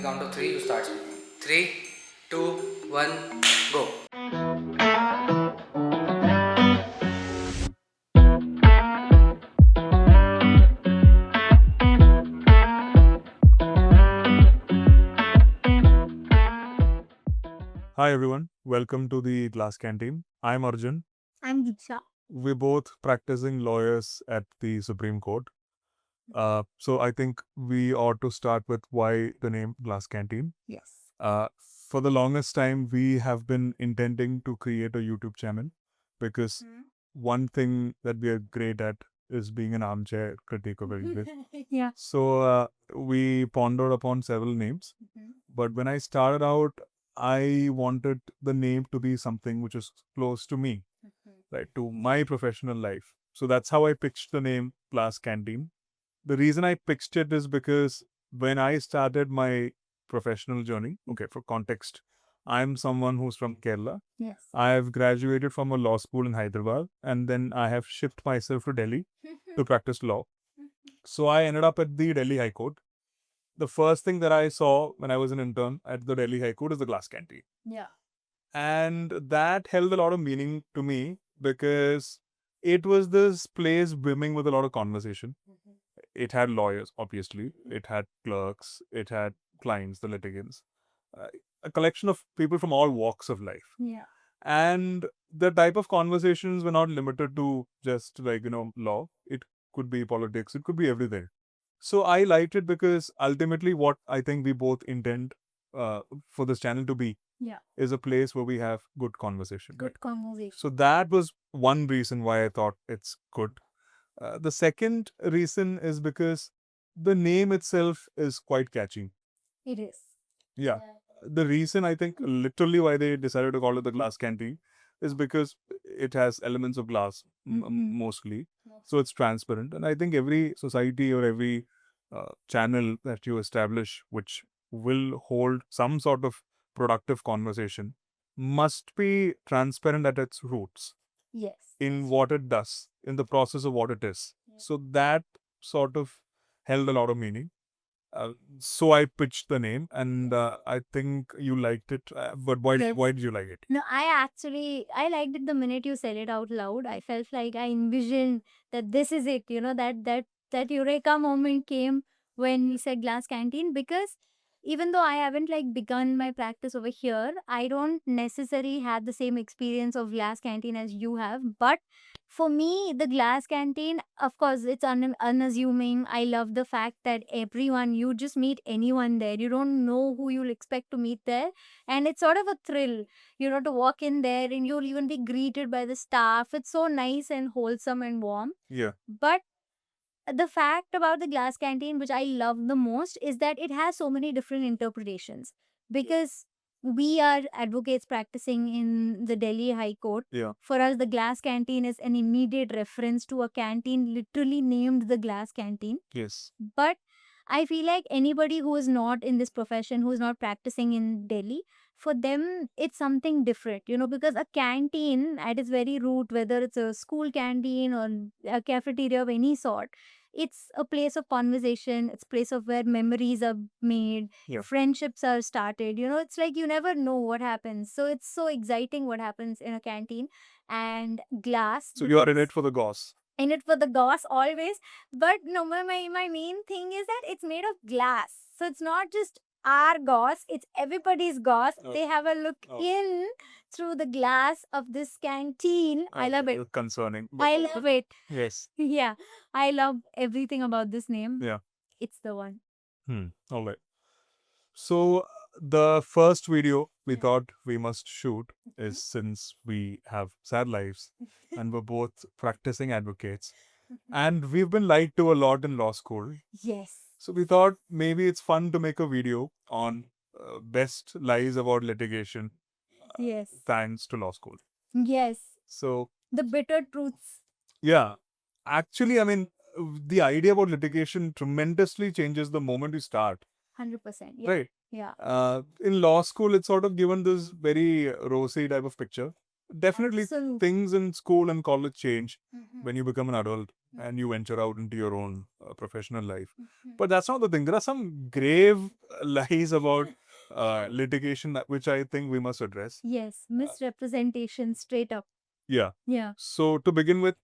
the count of three, you start speaking. 3, 2, 1, go. Hi everyone, welcome to the Glass Canteen. I'm Arjun. I'm Deeksha. We're both practicing lawyers at the Supreme Court. So I think we ought to start with why the name Glass Canteen. Yes. Uh, for the longest time, we have been intending to create a YouTube channel because one thing that we are great at is being an armchair critic of everything. Yeah. So we pondered upon several names. But when I started out, I wanted the name to be something which is close to me, right, to my professional life. So that's how I pitched the name Glass Canteen. The reason I pitched it is because when I started my professional journey, okay, for context, I'm someone who's from Kerala. Yes. I have graduated from a law school in Hyderabad and then I have shipped myself to Delhi to practice law. So I ended up at the Delhi High Court. The first thing that I saw when I was an intern at the Delhi High Court is the Glass Canteen. Yeah. And that held a lot of meaning to me because it was this place brimming with a lot of conversation. It had lawyers, obviously. It had clerks. It had clients, the litigants. A collection of people from all walks of life. Yeah. And the type of conversations were not limited to just law. It could be politics. It could be everything. So I liked it because ultimately what I think we both intend for this channel to be Yeah. is a place where we have good conversation. Good conversation. So that was one reason why I thought it's good. The second reason is because the name itself is quite catchy. It is. Yeah. The reason I think literally why they decided to call it the Glass Canteen is because it has elements of glass mostly. So it's transparent. And I think every society or every channel that you establish which will hold some sort of productive conversation must be transparent at its roots Yes. in what it does, in the process of what it is. So that sort of held a lot of meaning. So I pitched the name, and I think you liked it. But why? Yes. Why did you like it? No, I liked it the minute you said it out loud. I felt like I envisioned that this is it, that eureka moment came when you said Glass Canteen, because even though I haven't like begun my practice over here, I don't necessarily have the same experience of Glass Canteen as you have. But for me, the Glass Canteen, of course, it's unassuming. I love the fact that everyone, you just meet anyone there. You don't know who you'll expect to meet there. And it's sort of a thrill, to walk in there and you'll even be greeted by the staff. It's so nice and wholesome and warm. Yeah. But the fact about the Glass Canteen, which I love the most, is that it has so many different interpretations. Because we are advocates practicing in the Delhi High Court. Yeah. For us, the Glass Canteen is an immediate reference to a canteen literally named the Glass Canteen. Yes. But I feel like anybody who is not in this profession, who is not practicing in Delhi, for them, it's something different, because a canteen at its very root, whether it's a school canteen or a cafeteria of any sort, it's a place of conversation. It's a place of where memories are made, Yeah. friendships are started. It's like you never know what happens. So it's so exciting what happens in a canteen. And glass. So you are in it for the goss. In it for the goss always. But no, my main thing is that it's made of glass. So it's not just our goss, it's everybody's goss. Oh. They have a look in through the glass of this canteen. I love it. Concerning. I love it. Yes. Yeah. I love everything about this name. Yeah. It's the one. All right. So the first video we thought we must shoot is, since we have sad lives and we're both practicing advocates and we've been lied to a lot in law school. Yes. So we thought maybe it's fun to make a video on best lies about litigation Yes. thanks to law school. Yes. So The bitter truths. yeah, actually, I mean, the idea about litigation tremendously changes the moment you start. 100%. Yeah. Right. Yeah. In law school, it's sort of given this very rosy type of picture. definitely Absolutely. things in school and college change Mhm. when you become an adult and you venture out into your own professional life. Mhm. But that's not the thing. There are some grave lies about litigation which I think we must address. Yes, misrepresentation straight up. Yeah. Yeah. So to begin with,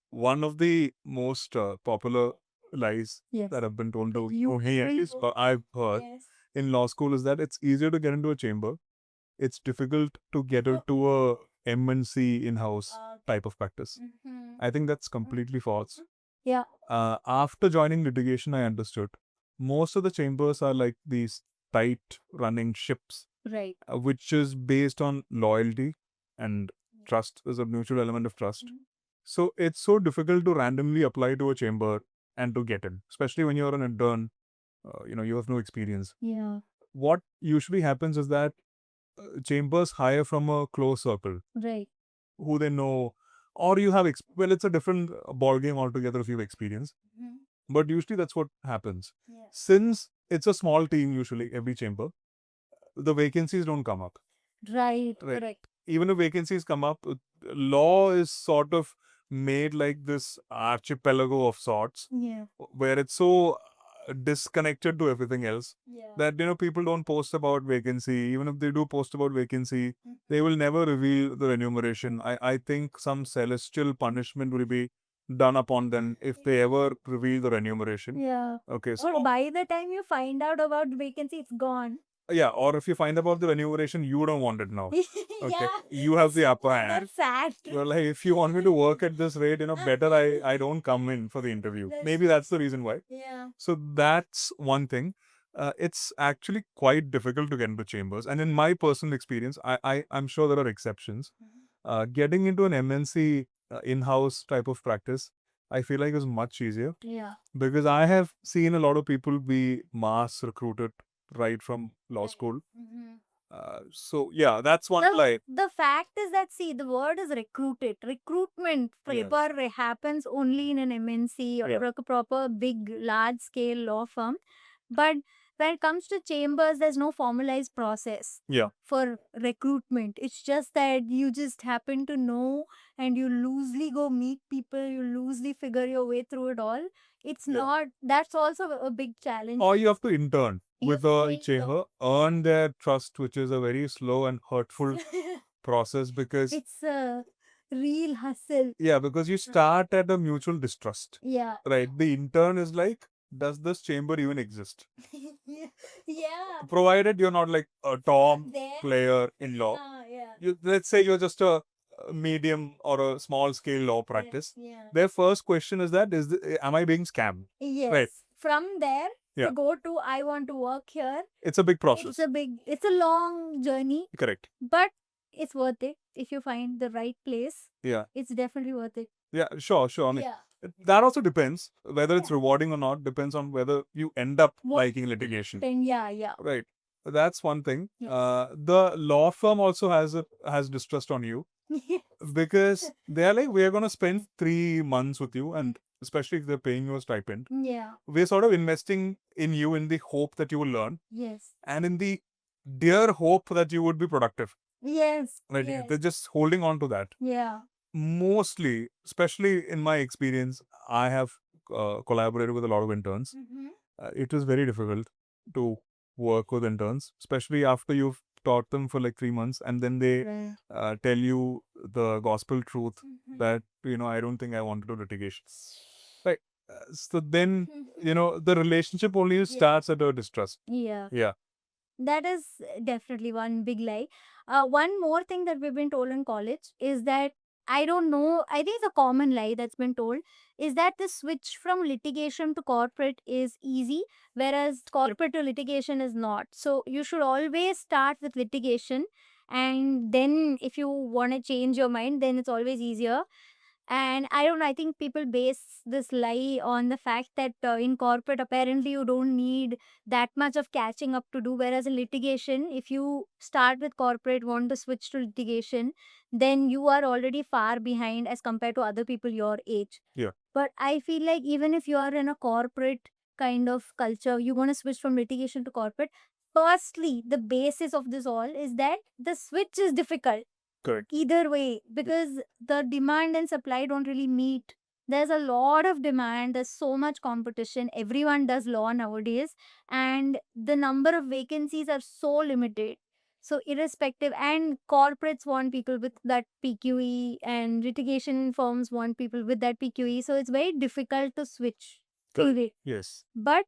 one of the most popular lies Yes. that have been told to You me, at will least go- I've heard Yes. in law school, is that it's easier to get into a chamber. It's difficult to get into a MNC in-house type of practice. Mhm. I think that's completely false. Yeah. After joining litigation, I understood most of the chambers are like these tight running ships, Right. which is based on loyalty and trust. There's a mutual element of trust. So it's so difficult to randomly apply to a chamber and to get in, especially when you're an intern. You have no experience. Yeah. What usually happens is that chambers hire from a close circle Right. who they know, or you have well, it's a different ball game altogether if you have experience. Mhm. But usually that's what happens. Yeah. Since it's a small team, usually every chamber, the vacancies don't come up. Right. Right. Correct. Even if vacancies come up, law is sort of made like this archipelago of sorts Yeah. where it's so disconnected to everything else Yeah. that people don't post about vacancy. Even if they do post about vacancy, they will never reveal the remuneration. I think some celestial punishment will be done upon them if they ever reveal the remuneration. Yeah. Okay, so Or by the time you find out about vacancy, it's gone. yeah, or if you find about the remuneration, you don't want it now. Okay, Yeah. you have the upper hand. That's sad. You're like, if you want me to work at this rate, better I don't come in for the interview. Maybe that's the reason why. Yeah. So that's one thing. It's actually quite difficult to get into chambers. And in my personal experience, I'm sure there are exceptions. Getting into an MNC in-house type of practice, I feel like is much easier Yeah. because I have seen a lot of people be mass recruited right from law school. Mhm. So yeah, that's one lie. The fact is that, see, the word is recruited. Recruitment Yes. paper happens only in an MNC or Yeah. a proper big, large scale law firm. But when it comes to chambers, there's no formalized process Yeah. for recruitment. It's just that you just happen to know and you loosely go meet people, you loosely figure your way through it all. It's Yeah. not, that's also a big challenge. Or you have to intern You with have to a intern. chamber, earn their trust, which is a very slow and hurtful process because It's a real hustle. yeah, because you start at a mutual distrust. Yeah. Right. The intern is like, does this chamber even exist? Yeah. Provided you're not like a Tom There. player in law. Yeah. Let's say you're just a medium or a small scale law practice. Yeah. Their first question is that am I being scammed? Yes. Right. From there Yeah. to go to I want to work here. It's a big process. It's a long journey, Correct. but it's worth it if you find the right place. Yeah. It's definitely worth it. Yeah, sure. I mean, Yeah. that also depends whether it's Yeah. rewarding or not. Depends on whether you end up What- liking litigation. Then yeah. Right. That's one thing. Yes. The law firm also has distrust on you because they're like, we're gonna spend 3 months with you, and especially if they're paying you a stipend, Yeah. we're sort of investing in you in the hope that you will learn Yes. and in the dear hope that you would be productive. Yes. Right. Yes. They're just holding on to that. Yeah. Mostly, especially in my experience, I have collaborated with a lot of interns. Mm-hmm. It is very difficult to work with interns, especially after you've taught them for like 3 months and then they Right. tell you the gospel truth Mhm. that, I don't think I want to do litigation. Right. So then, Mhm. the relationship only starts at a distrust. Yeah. Yeah. That is definitely one big lie. One more thing that we've been told in college is that, I don't know, I think it's a common lie that's been told, is that the switch from litigation to corporate is easy, whereas corporate to litigation is not. So you should always start with litigation, and then if you want to change your mind, then it's always easier. And I don't know, I think people base this lie on the fact that in corporate, apparently, you don't need that much of catching up to do. Whereas in litigation, if you start with corporate, want to switch to litigation, then you are already far behind as compared to other people your age. Yeah. But I feel like even if you are in a corporate kind of culture, you want to switch from litigation to corporate. Firstly, the basis of this all is that the switch is difficult. Correct. Either way, because the demand and supply don't really meet. There's a lot of demand, there's so much competition, everyone does law nowadays, and the number of vacancies are so limited. So irrespective, and corporates want people with that PQE, and litigation firms want people with that PQE, so it's very difficult to switch. Correct. Yes. But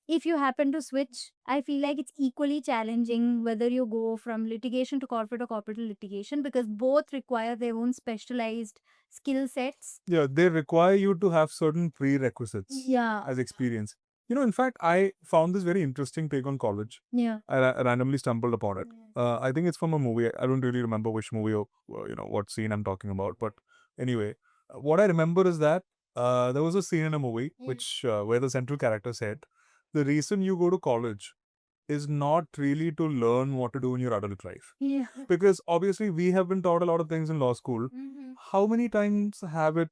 if you happen to switch, I feel like it's equally challenging whether you go from litigation to corporate or corporate to litigation, because both require their own specialized skill sets. Yeah, they require you to have certain prerequisites Yeah. as experience. In fact, I found this very interesting take on college. Yeah. I randomly stumbled upon it. I think it's from a movie. I don't really remember which movie or what scene I'm talking about. But anyway, what I remember is that there was a scene in a movie which where the central character said, the reason you go to college is not really to learn what to do in your adult life. Yeah. Because obviously we have been taught a lot of things in law school. How many times has it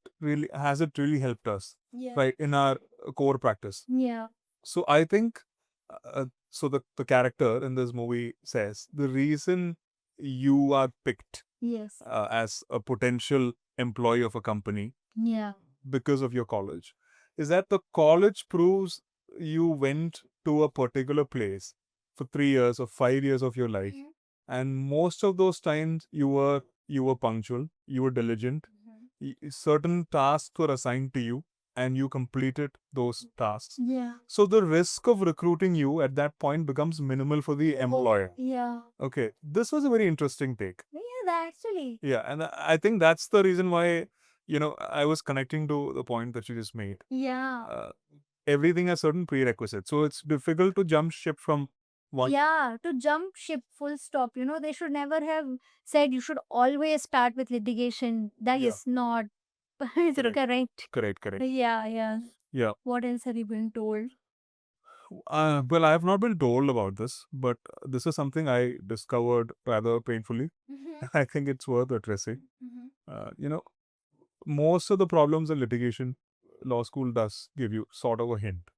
really helped us, Yeah. right, in our core practice? Yeah. So I think the character in this movie says the reason you are picked Yes. as a potential employee of a company Yeah. because of your college is that the college proves you went to a particular place for 3 years or 5 years of your life, and most of those times you were punctual, you were diligent, certain tasks were assigned to you and you completed those tasks. Yeah. So the risk of recruiting you at that point becomes minimal for the employer. Yeah. Okay, this was a very interesting take. Yeah, actually. Yeah, and I think that's the reason why, I was connecting to the point that you just made. Yeah. Everything has certain prerequisites. So it's difficult to jump ship from one. Yeah, to jump ship full stop. They should never have said you should always start with litigation. That Yeah. is not it's Correct. correct. Correct. Yeah, yeah. Yeah. What else have you been told? Well, I have not been told about this, but this is something I discovered rather painfully. I think it's worth addressing. Most of the problems in litigation, law school does give you sort of a hint.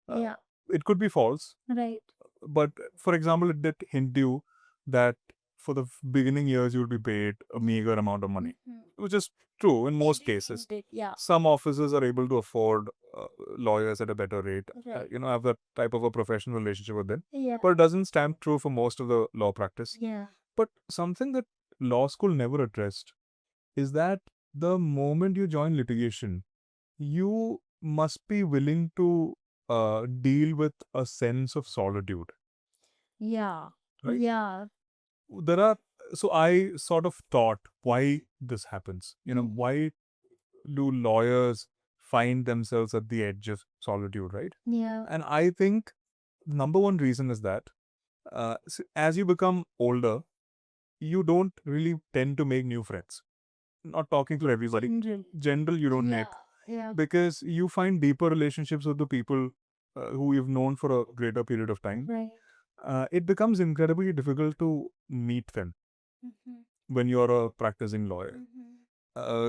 Yeah, It could be false, right. but for example, it did hint you that for the beginning years you will be paid a meager amount of money, which is true in most cases. Yeah. Some offices are able to afford lawyers at a better rate, Right. have that type of a professional relationship with them. Yeah. But it doesn't stand true for most of the law practice. Yeah. But something that law school never addressed is that the moment you join litigation, you must be willing to deal with a sense of solitude. Yeah. Right? Yeah. So I sort of thought why this happens. Why do lawyers find themselves at the edge of solitude, right? Yeah. And I think number one reason is that as you become older, you don't really tend to make new friends. Not talking to everybody. General, you don't need. Yeah. Because you find deeper relationships with the people who you've known for a greater period of time. Right. It becomes incredibly difficult to meet them when you're a practicing lawyer.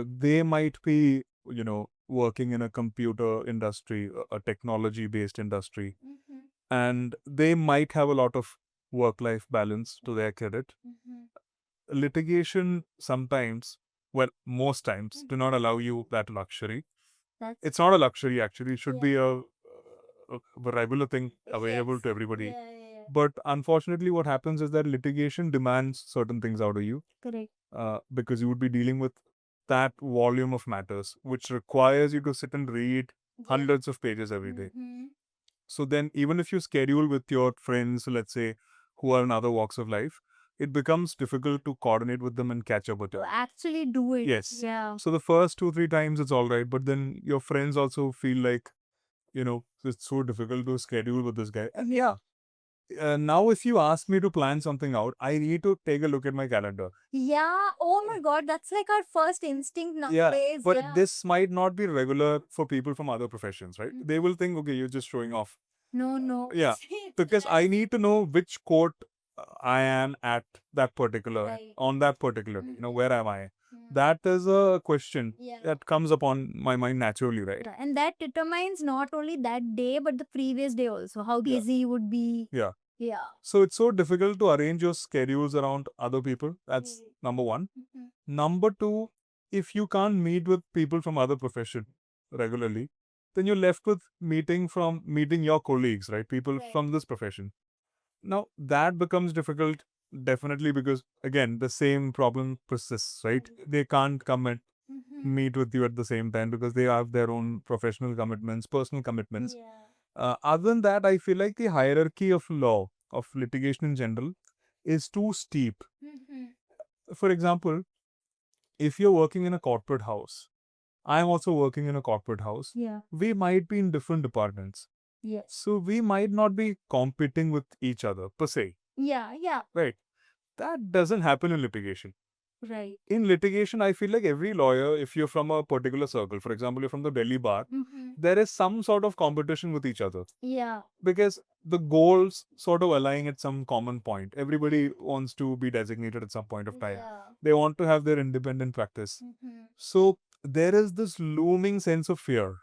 They might be, working in a computer industry, a technology-based industry, and they might have a lot of work-life balance to their credit. Litigation sometimes, well, most times, do not allow you that luxury. It's not a luxury, actually. It should be a regular thing available to everybody. But unfortunately, what happens is that litigation demands certain things out of you. Correct. Because you would be dealing with that volume of matters, which requires you to sit and read hundreds of pages every day. So then, even if you schedule with your friends, let's say, who are in other walks of life, it becomes difficult to coordinate with them and catch up with them. To actually do it. Yes. Yeah. So the first 2-3 times it's all right, but then your friends also feel like, it's so difficult to schedule with this guy. And yeah, now if you ask me to plan something out, I need to take a look at my calendar. Yeah. Oh my God, that's like our first instinct nowadays. But this might not be regular for people from other professions, right? They will think, okay, you're just showing off. No. Yeah, because I need to know which court I am at that particular, on that particular, where am I? That is a question that comes upon my mind naturally, right? And that determines not only that day, but the previous day also, how busy you would be. Yeah. Yeah. So it's so difficult to arrange your schedules around other people. That's number one. Number two, if you can't meet with people from other profession regularly, then you're left with meeting your colleagues, right? People from this profession. Now that becomes difficult definitely because again the same problem persists, right? They can't come and meet with you at the same time because they have their own professional commitments, personal commitments. Other than that, I feel like the hierarchy of law, of litigation in general, is too steep. For example, if you're working in a corporate house, I'm also working in a corporate house. Yeah. We might be in different departments. Yes. So we might not be competing with each other per se. Yeah. Yeah. Right. That doesn't happen in litigation. Right. In litigation, I feel like every lawyer, if you're from a particular circle, for example, you're from the Delhi bar, there is some sort of competition with each other Yeah. because the goals sort of align at some common point. Everybody wants to be designated at some point of time. Yeah. They want to have their independent practice. So there is this looming sense of fear.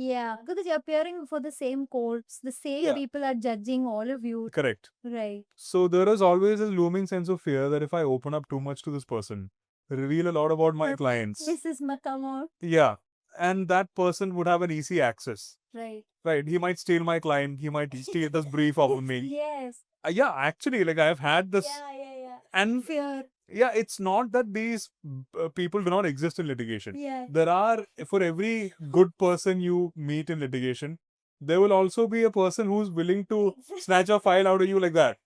Yeah. Because you're appearing before the same courts, the same Yeah. people are judging all of you. Correct. Right. So there is always a looming sense of fear that if I open up too much to this person, reveal a lot about my clients. Mrs. Makamor. Yeah. And that person would have an easy access. Right. Right. He might steal my client. He might steal this brief off of me. Yes. Yeah, actually, like I've had this. Yeah. And Fear. yeah, it's not that these people do not exist in litigation. Yeah. There are, for every good person you meet in litigation, there will also be a person who's willing to snatch a file out of you like that.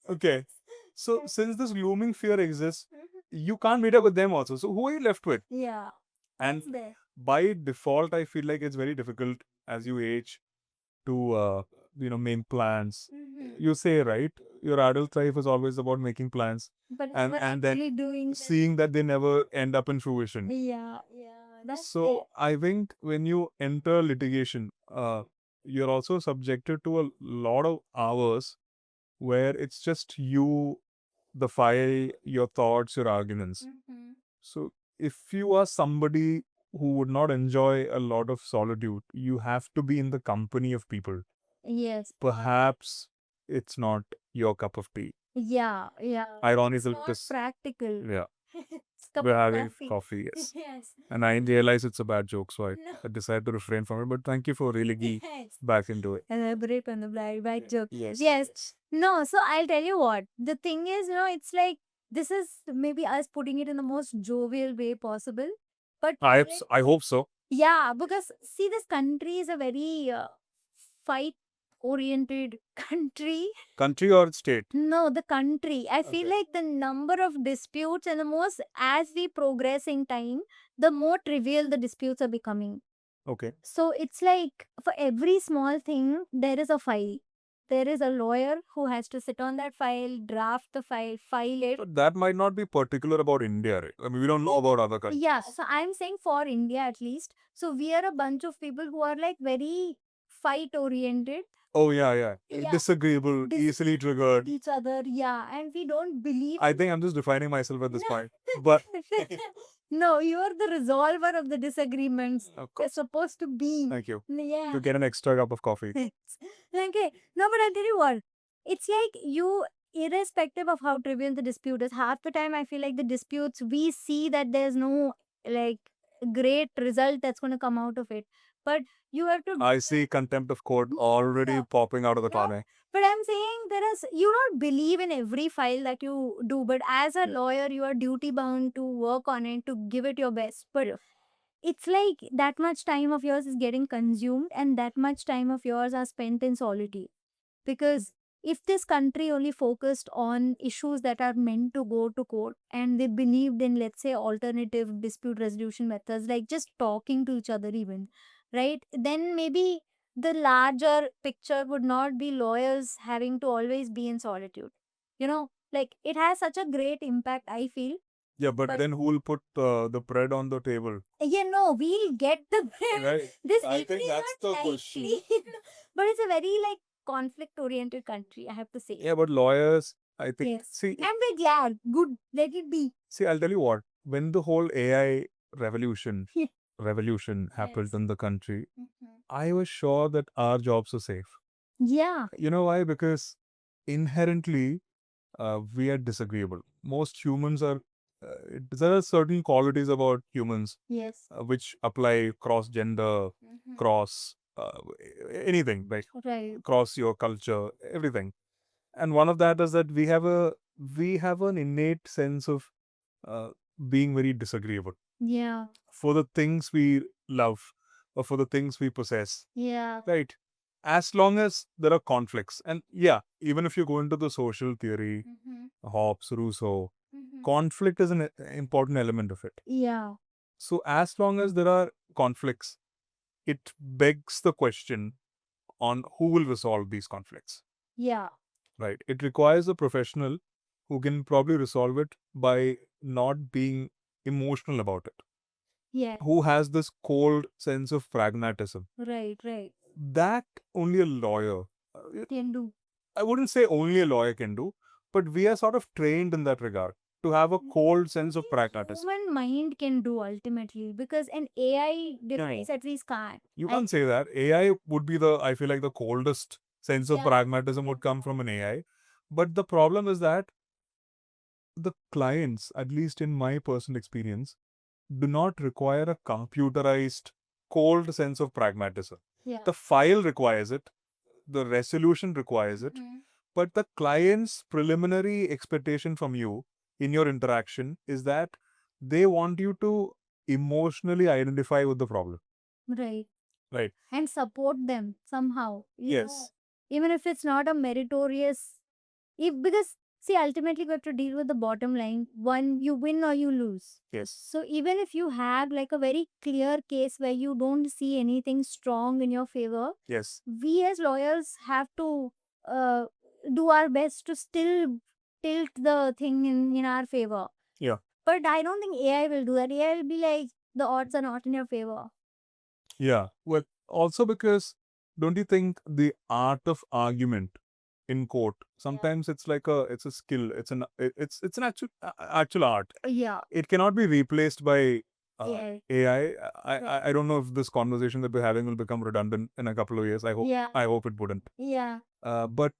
Okay. So since this looming fear exists, you can't meet up with them also. So who are you left with? Yeah. And That's there. by default, I feel like it's very difficult as you age to make plans. You say, right, your adult life is always about making plans But and we're then actually doing that. seeing that they never end up in fruition. Yeah. That's So I think when you enter litigation, you're also subjected to a lot of hours where it's just you, the file, your thoughts, your arguments. So if you are somebody who would not enjoy a lot of solitude, you have to be in the company of people. Yes. Perhaps it's not your cup of tea. Yeah. Ironical Not because practical. yeah, It's cup we're of having coffee, yes. Yes. And I realize it's a bad joke, so I No. decided to refrain from it. But thank you for reeling me Yes. back into it. Elaborate on the black joke. Yes. No, so I'll tell you what. The thing is, it's like this is maybe us putting it in the most jovial way possible. But I hope so. yeah, because see, this country is a very fight-oriented country. Country or state? No, the country. I feel Okay. like the number of disputes and the most as we progress in time, the more trivial the disputes are becoming. Okay. So it's like for every small thing, there is a file. There is a lawyer who has to sit on that file, draft the file, file it. But that might not be particular about India, right? I mean, we don't know about other countries. Yeah, so I'm saying for India at least. So we are a bunch of people who are like very fight oriented. Oh, yeah. Yeah. Disagreeable, easily triggered. Each other, yeah, and we don't believe. I think I'm just defining myself at this point. But No, you are the resolver of the disagreements. of You're course. supposed to be. Thank you. Yeah. To get an extra cup of coffee. Okay. No, but I'll tell you what. It's like you, irrespective of how trivial the dispute is, half the time I feel like the disputes, we see that there's no like great result that's going to come out of it. But you have to. I see contempt of court already popping out of the Yeah. corner. But I'm saying you don't believe in every file that you do, but as a lawyer, you are duty bound to work on it, to give it your best. But it's like that much time of yours is getting consumed and that much time of yours are spent in solitude. Because if this country only focused on issues that are meant to go to court and they believed in, let's say, alternative dispute resolution methods, like just talking to each other even, right? Then maybe the larger picture would not be lawyers having to always be in solitude. Like it has such a great impact, I feel. Yeah, but then who will put the bread on the table? We'll get the bread. Right. This I country think is that's not the question. likely. But it's a very like conflict-oriented country, I have to say. Yeah, but lawyers, I think. Yes. See, And we're glad. Good. Let it be. I'll tell you what. When the whole AI revolution happened Yes. in the country, I was sure that our jobs are safe. Yeah. You know why? Because inherently we are disagreeable. Most humans are. There are certain qualities about humans Yes. which apply cross gender, cross anything, like Right. cross your culture, everything. And one of that is that we have an innate sense of uh, being very disagreeable Yeah. for the things we love or for the things we possess, Yeah. right? As long as there are conflicts, and yeah, even if you go into the social theory, Hobbes, Rousseau, conflict is an important element of it. Yeah. So as long as there are conflicts, it begs the question on who will resolve these conflicts, Yeah. right? It requires a professional who can probably resolve it by not being emotional about it, Yeah. who has this cold sense of pragmatism. Right. Right. That only a lawyer, Can do. I wouldn't say only a lawyer can do, but we are sort of trained in that regard to have a cold sense of pragmatism. Human mind can do ultimately, because an AI device at least can't. You can't say that. AI would be the, I feel like the coldest sense of Yeah. pragmatism would come from an AI. But the problem is that the clients, at least in my personal experience, do not require a computerized, cold sense of pragmatism. Yeah. The file requires it, the resolution requires it, but the client's preliminary expectation from you in your interaction is that they want you to emotionally identify with the problem. Right. Right. And support them somehow. Yes. Even if it's not a meritorious, if because see, ultimately we have to deal with the bottom line. One, you win or you lose. Yes. So even if you have like a very clear case where you don't see anything strong in your favor, Yes. we as lawyers have to uh, do our best to still tilt the thing in our favor. Yeah. But I don't think AI will do that. AI will be like, the odds are not in your favor. Yeah. Well, also because don't you think the art of argument in court sometimes it's like it's a skill, it's an actual art. Yeah. It cannot be replaced by AI. AI. I don't know if this conversation that we're having will become redundant in a couple of years. Yeah. I hope it wouldn't. Yeah. But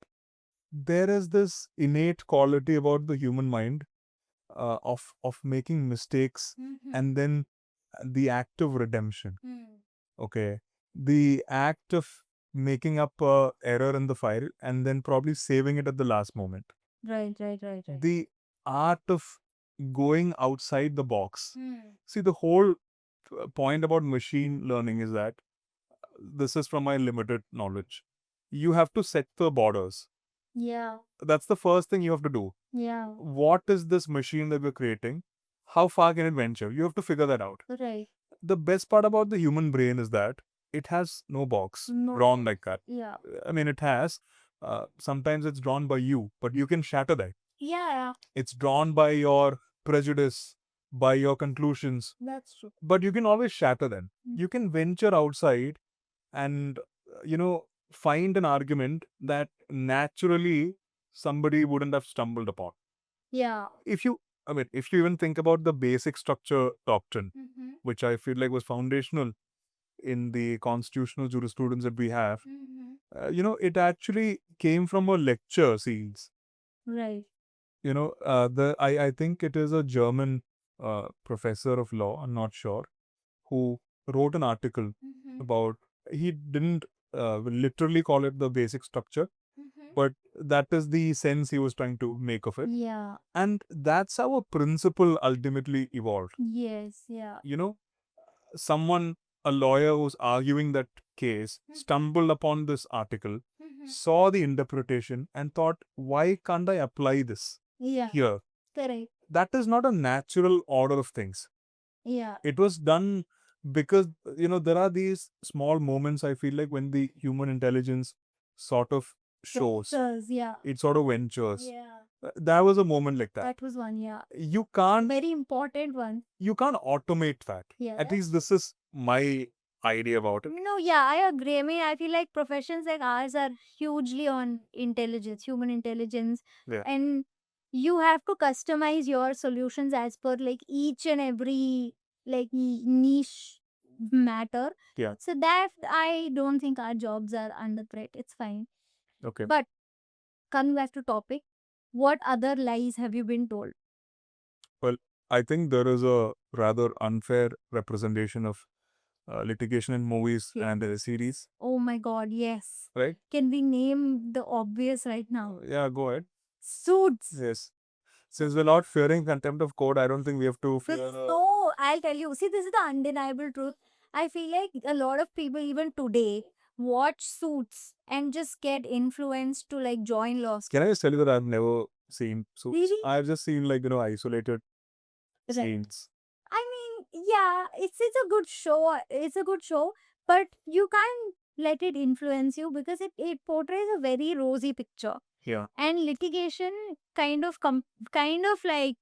there is this innate quality about the human mind of making mistakes and then the act of redemption. Okay, the act of making up a error in the file and then probably saving it at the last moment. Right. The art of going outside the box. See, the whole point about machine learning is that this is from my limited knowledge. You have to set the borders. Yeah. That's the first thing you have to do. Yeah. What is this machine that we're creating? How far can it venture? You have to figure that out. Right. The best part about the human brain is that it has no box No. drawn like that. Yeah. I mean, it has. Sometimes it's drawn by you, but you can shatter that. Yeah. It's drawn by your prejudice, by your conclusions, That's true. but you can always shatter them. You can venture outside and, find an argument that naturally somebody wouldn't have stumbled upon. Yeah. If you even think about the basic structure doctrine, which I feel like was foundational in the constitutional jurisprudence that we have, it actually came from a lecture series. Right. I think it is a German professor of law, I'm not sure, who wrote an article about, he didn't literally call it the basic structure, but that is the sense he was trying to make of it. Yeah. And that's how a principle ultimately evolved. Yes. Yeah. Someone, a lawyer who's arguing that case, stumbled upon this article, saw the interpretation, and thought, why can't I apply this Yeah. here? Correct. That is not a natural order of things. Yeah. It was done because, there are these small moments, I feel like, when the human intelligence sort of shows, Yeah. it sort of ventures. Yeah. There was a moment like that. That was one. Yeah. You can't Very important one. automate that. Yeah. At least this is my idea about it. No, yeah, I agree. I mean, I feel like professions like ours are hugely on intelligence, human intelligence, Yeah. and you have to customize your solutions as per like each and every like niche matter. Yeah. So that I don't think our jobs are under threat. It's fine. Okay. But coming back to topic, what other lies have you been told? Well, I think there is a rather unfair representation of litigation in movies and series, Oh my god, yes. right? Can we name the obvious right now? Yeah, go ahead. Suits. Yes. Since we're not fearing contempt of court, I don't think we have to fear. No, I'll tell you. See, this is the undeniable truth. I feel like a lot of people, even today, watch Suits and just get influenced to like join law school. Can I just tell you that I've never seen Suits? Really? I've just seen isolated Right. scenes. I mean, yeah, it's a good show. It's a good show, but you can't let it influence you because it portrays a very rosy picture. Yeah. And litigation kind of like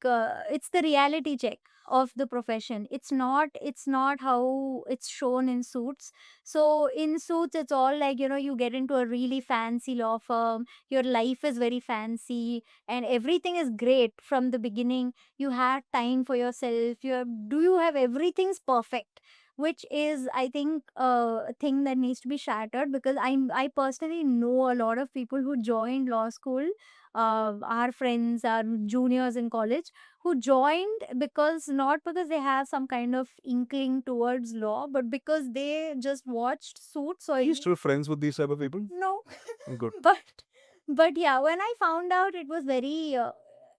it's the reality check of the profession. It's not how it's shown in Suits. So in Suits it's all like, you get into a really fancy law firm, your life is very fancy and everything is great from the beginning. You have time for yourself, you have everything's perfect, which is, I think, a thing that needs to be shattered, because I personally know a lot of people who joined law school, our friends, our juniors in college, who joined because, not because they have some kind of inkling towards law, but because they just watched Suits. Or Are you still friends with these type of people? no. Good. But yeah, when I found out, it was very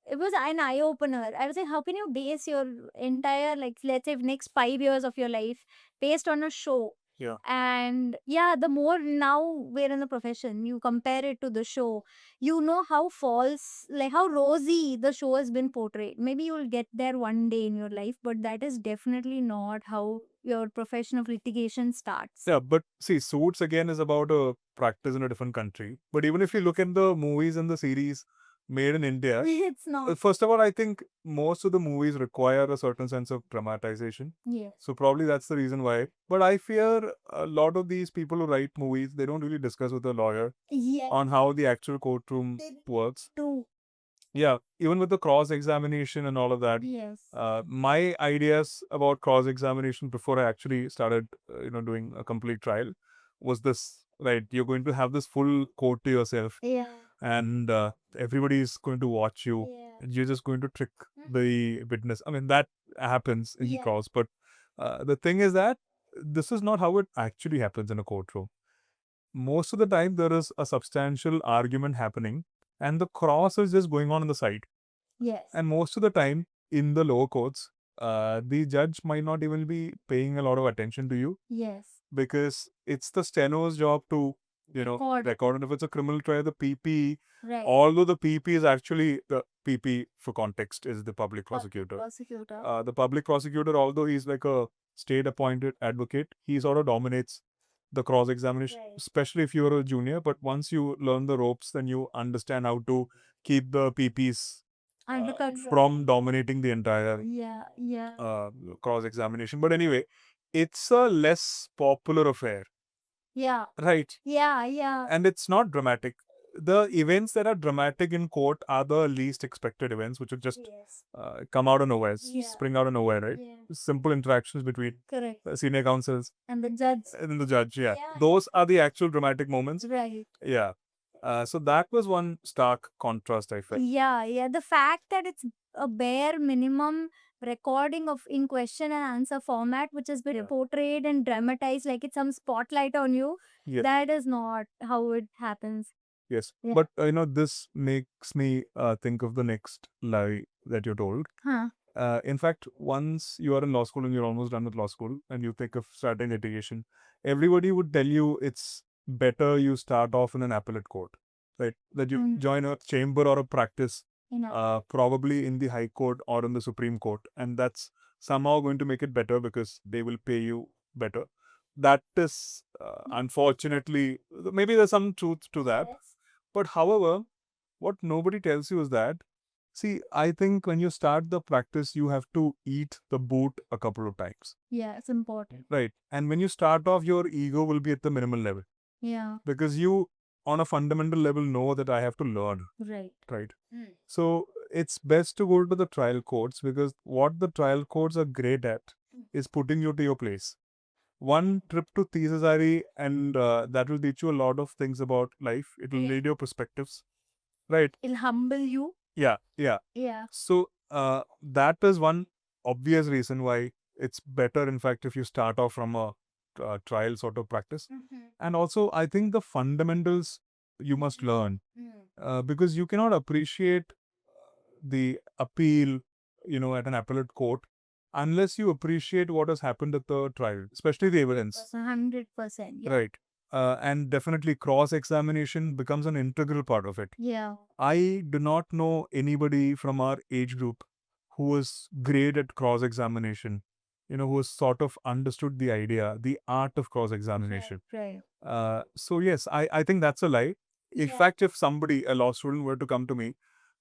it was an eye opener. I was like, how can you base your entire, like, let's say next 5 years of your life based on a show? Yeah. And yeah, the more now we're in the profession, you compare it to the show, you know how false, like how rosy the show has been portrayed. Maybe you'll get there one day in your life, but that is definitely not how your profession of litigation starts. Yeah, but see, Suits again is about a practice in a different country. But even if you look in the movies and the series made in India, It's not. first of all, I think most of the movies require a certain sense of dramatization. Yes. So probably that's the reason why. But I fear a lot of these people who write movies, they don't really discuss with a lawyer Yes. on how the actual courtroom works. True. Yeah, even with the cross examination and all of that. Yes. My ideas about cross examination before I actually started, doing a complete trial was this. Right, you're going to have this full court to yourself, Yeah. and everybody is going to watch you. Yeah. You're just going to trick the witness. I mean, that happens in cross, but the thing is that this is not how it actually happens in a courtroom. Most of the time, there is a substantial argument happening, and the cross is just going on the side. Yes. And most of the time, in the lower courts, the judge might not even be paying a lot of attention to you, Yes. because it's the steno's job to, record. And if it's a criminal trial, the PP, Right. although the PP is actually, the PP for context is the public prosecutor. The public prosecutor, although he's like a state appointed advocate, he sort of dominates the cross examination, Right. especially if you're a junior. But once you learn the ropes, then you understand how to keep the PPs Under control. from dominating the entire Yeah. cross examination. But anyway, it's a less popular affair, Yeah. right? Yeah. And it's not dramatic. The events that are dramatic in court are the least expected events, which would just Yes. come out of nowhere, Yeah. spring out of nowhere, right? Yeah. Simple interactions between Correct. senior counsels And the judge. and the judge. Yeah. Yeah. Those are the actual dramatic moments. Right. Yeah. So that was one stark contrast, I felt. Yeah. The fact that it's a bare minimum recording of in question and answer format, which has been portrayed and dramatized like it's some spotlight on you, Yeah. that is not how it happens. Yes. Yeah. But, this makes me think of the next lie that you're told. Huh. In fact, once you are in law school and you're almost done with law school and you think of starting litigation, everybody would tell you it's better you start off in an appellate court, right? That you join a chamber or a practice, probably in the High Court or in the Supreme Court, and that's somehow going to make it better because they will pay you better. That is, unfortunately, maybe there's some truth to that. Yes. But however, what nobody tells you is that, see, I think when you start the practice, you have to eat the boot a couple of times. Yeah, it's important. Right. And when you start off, your ego will be at the minimal level. Yeah. Because you, on a fundamental level, know that I have to learn. Right. Right. So it's best to go to the trial courts, because what the trial courts are great at is putting you to your place. One trip to Tisasari, and that will teach you a lot of things about life. It will read your perspectives. right? It'll humble you. Yeah. Yeah. So that is one obvious reason why it's better, in fact, if you start off from a trial sort of practice. And also, I think the fundamentals you must learn because you cannot appreciate the appeal, at an appellate court unless you appreciate what has happened at the trial, especially the evidence. 100%. Yeah. Right. And definitely cross-examination becomes an integral part of it. Yeah. I do not know anybody from our age group who was great at cross-examination, who has sort of understood the idea, the art of cross-examination. Right. So yes, I think that's a lie. In fact, if somebody, a law student, were to come to me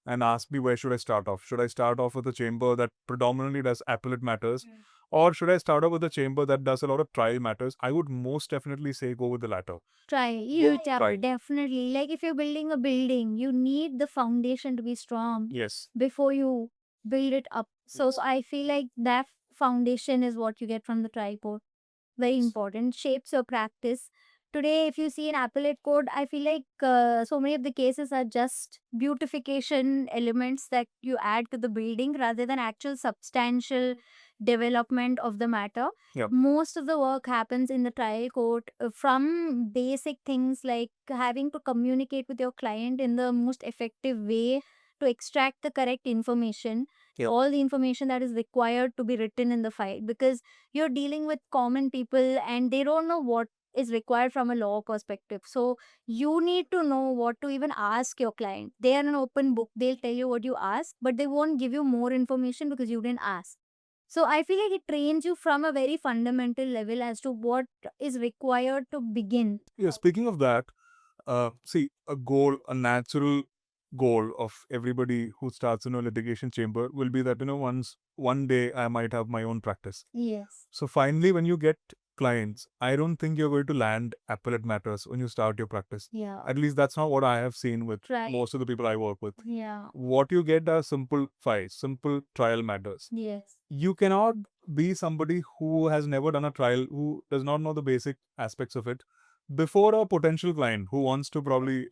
and ask me where should I start off? Should I start off with a chamber that predominantly does appellate matters? Or should I start off with a chamber that does a lot of trial matters? I would most definitely say go with the latter. Definitely. Like if you're building a building, you need the foundation to be strong Yes. before you build it up. So I feel like that foundation is what you get from the tripod. Very important. Shapes your practice. Today, if you see an appellate court, I feel like so many of the cases are just beautification elements that you add to the building rather than actual substantial development of the matter. Yep. Most of the work happens in the trial court from basic things like having to communicate with your client in the most effective way to extract the correct information, Yep. all the information that is required to be written in the file, because you're dealing with common people and they don't know what is required from a law perspective. So you need to know what to even ask your client. They are an open book. They'll tell you what you ask, but they won't give you more information because you didn't ask. So I feel like it trains you from a very fundamental level as to what is required to begin. Yeah, speaking of that, see, a natural goal of everybody who starts in a litigation chamber will be that, one day I might have my own practice. Yes. So finally, when you get clients, I don't think you're going to land appellate matters when you start your practice. Yeah. At least that's not what I have seen with Right. most of the people I work with. Yeah. What you get are simple files, simple trial matters. Yes. You cannot be somebody who has never done a trial, who does not know the basic aspects of it, before a potential client who wants to probably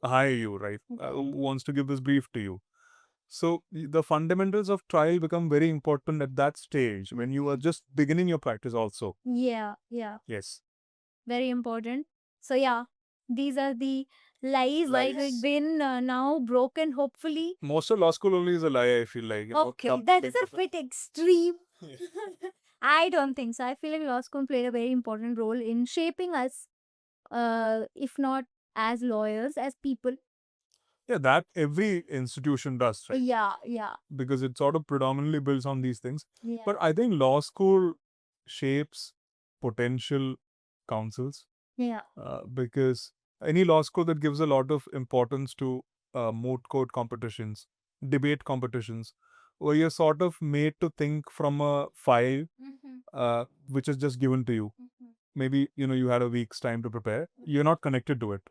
hire you, right? Who wants to give this brief to you. So the fundamentals of trial become very important at that stage when you are just beginning your practice also. Yeah. Yeah. Yes. Very important. So yeah, these are the lies that have been now broken, hopefully. Most of law school only is a lie, I feel like. Okay, that is a bit extreme. I don't think so. I feel like law school played a very important role in shaping us, if not as lawyers, as people. Yeah, that every institution does, right? Yeah, yeah, Because it sort of predominantly builds on these things. yeah. But I think law school shapes potential counsels Yeah, because any law school that gives a lot of importance to moot court competitions, debate competitions, where you're sort of made to think from a file which is just given to you. Maybe, you had a week's time to prepare. You're not connected to it.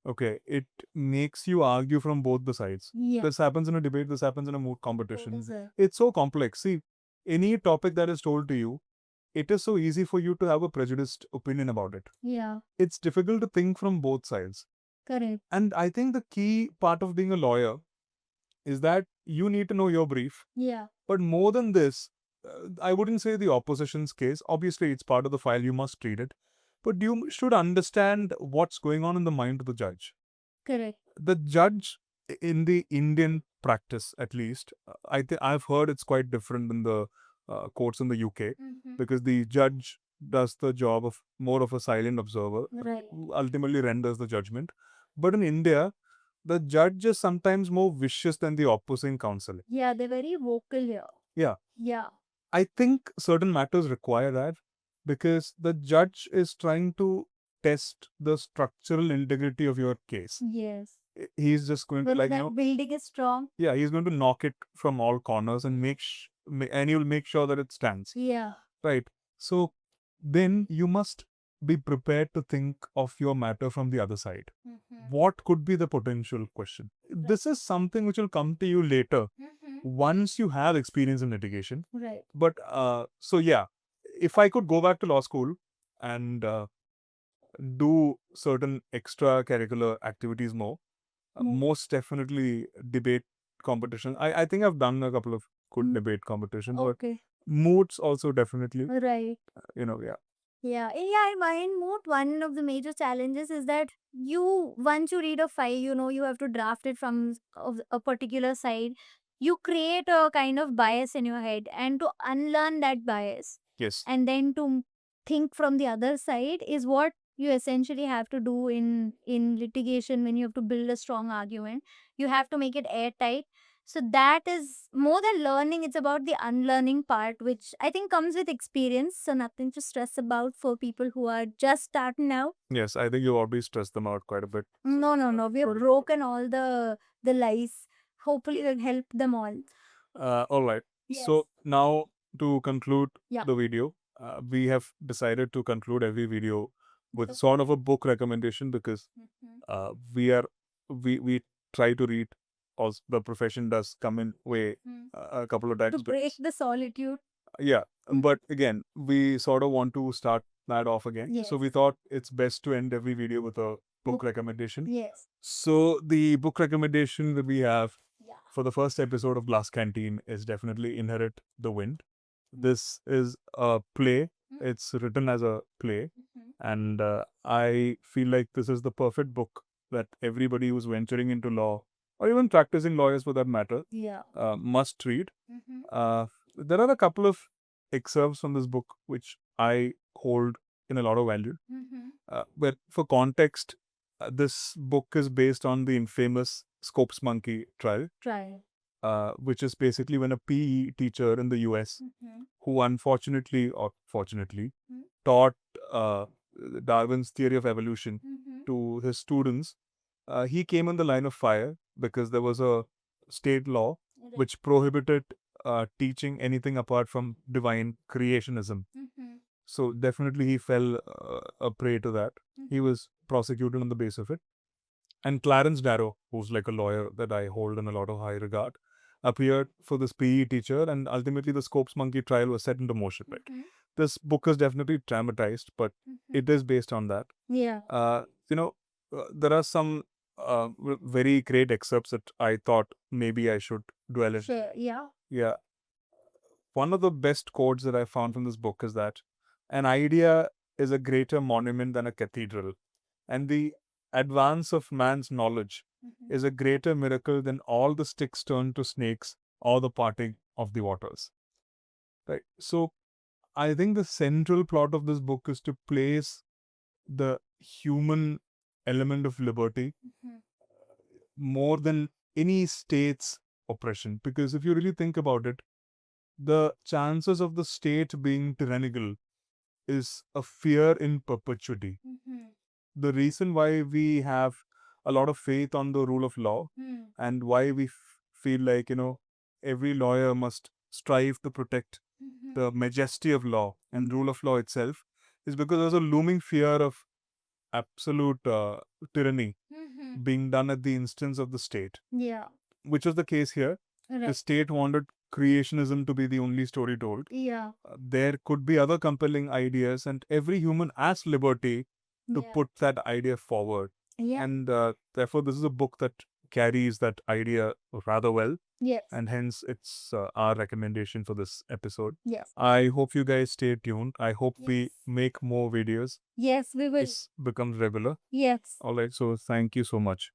Okay. It makes you argue from both the sides. yeah. This happens in a debate, this happens in a moot competition. Totally. It's so complex. See, any topic that is told to you, it is so easy for you to have a prejudiced opinion about it. Yeah, It's difficult to think from both sides. correct. And I think the key part of being a lawyer is that you need to know your brief. Yeah, But more than this, I wouldn't say the opposition's case. Obviously, it's part of the file, you must read it. But you should understand what's going on in the mind of the judge. correct. The judge in the Indian practice, at least, I've heard it's quite different in the courts in the UK because the judge does the job of more of a silent observer, Right. who ultimately renders the judgment. But in India, the judge is sometimes more vicious than the opposing counsel. Yeah, they're very vocal here. Yeah. Yeah, I think certain matters require that because the judge is trying to test the structural integrity of your case. yes. He's just going to Whether like, that building is strong. yeah, he's going to knock it from all corners and and he'll make sure that it stands. Yeah, Right. So then you must be prepared to think of your matter from the other side. What could be the potential question? This is something which will come to you later once you have experience in litigation. right. But so yeah, if I could go back to law school and do certain extracurricular activities more, Most definitely debate competition. I think I've done a couple of good debate competitions, but Okay. moods also definitely, Right. yeah. Yeah, in mind mood, one of the major challenges is that once you read a file, you have to draft it from of a particular side. You create a kind of bias in your head, and to unlearn that bias Yes. and then to think from the other side is what you essentially have to do in litigation. When you have to build a strong argument, you have to make it airtight. So that is more than learning, it's about the unlearning part, which I think comes with experience. So nothing to stress about for people who are just starting out. Yes, I think you already stressed them out quite a bit. No. We have broken all the lies. Hopefully it'll help them all. All right. Yes. So now to conclude Yeah. the video, we have decided to conclude every video with sort of a book recommendation because we are we try to read, also the profession does come in way a couple of To times. break the solitude. Yeah, but again, we sort of want to start that off again. So Yes. we thought it's best to end every video with a book recommendation. Yes. So the book recommendation that we have Yeah. for the first episode of Glass Canteen is definitely Inherit the Wind. This is a play. It's written as a play, and I feel like this is the perfect book that everybody who's venturing into law, or even practicing lawyers for that matter, Yeah. must read. There are a couple of excerpts from this book which I hold in a lot of value. But for context, this book is based on the infamous Scopes Monkey trial, Try. which is basically when a PE teacher in the US, who unfortunately or fortunately taught uh, Darwin's theory of evolution to his students, he came in the line of fire because there was a state law which prohibited teaching anything apart from divine creationism. So definitely he fell a prey to that. He was prosecuted on the basis of it. And Clarence Darrow, who's like a lawyer that I hold in a lot of high regard, appeared for this PE teacher, and ultimately the Scopes Monkey trial was set into motion. Right? This book is definitely dramatized, but it is based on that. Yeah. There are some very great excerpts that I thought maybe I should dwell in. Sure. Yeah. Yeah. One of the best quotes that I found from this book is that an idea is a greater monument than a cathedral, and the advance of man's knowledge is a greater miracle than all the sticks turned to snakes or the parting of the waters. Right. So I think the central plot of this book is to place the human element of liberty more than any state's oppression. Because if you really think about it, the chances of the state being tyrannical is a fear in perpetuity. The reason why we have a lot of faith on the rule of law and why we feel like, every lawyer must strive to protect the majesty of law and rule of law itself is because there's a looming fear of absolute tyranny being done at the instance of the state, Yeah. which was the case here. The Right. state wanted creationism to be the only story told. Yeah. There could be other compelling ideas, and every human has liberty to Yeah. put that idea forward. Yeah. And therefore, this is a book that carries that idea rather well, Yes. and hence it's our recommendation for this episode. Yes. I hope you guys stay tuned. I hope we Yes. make more videos. Yes, we will. This becomes regular. Yes. All right. So thank you so much.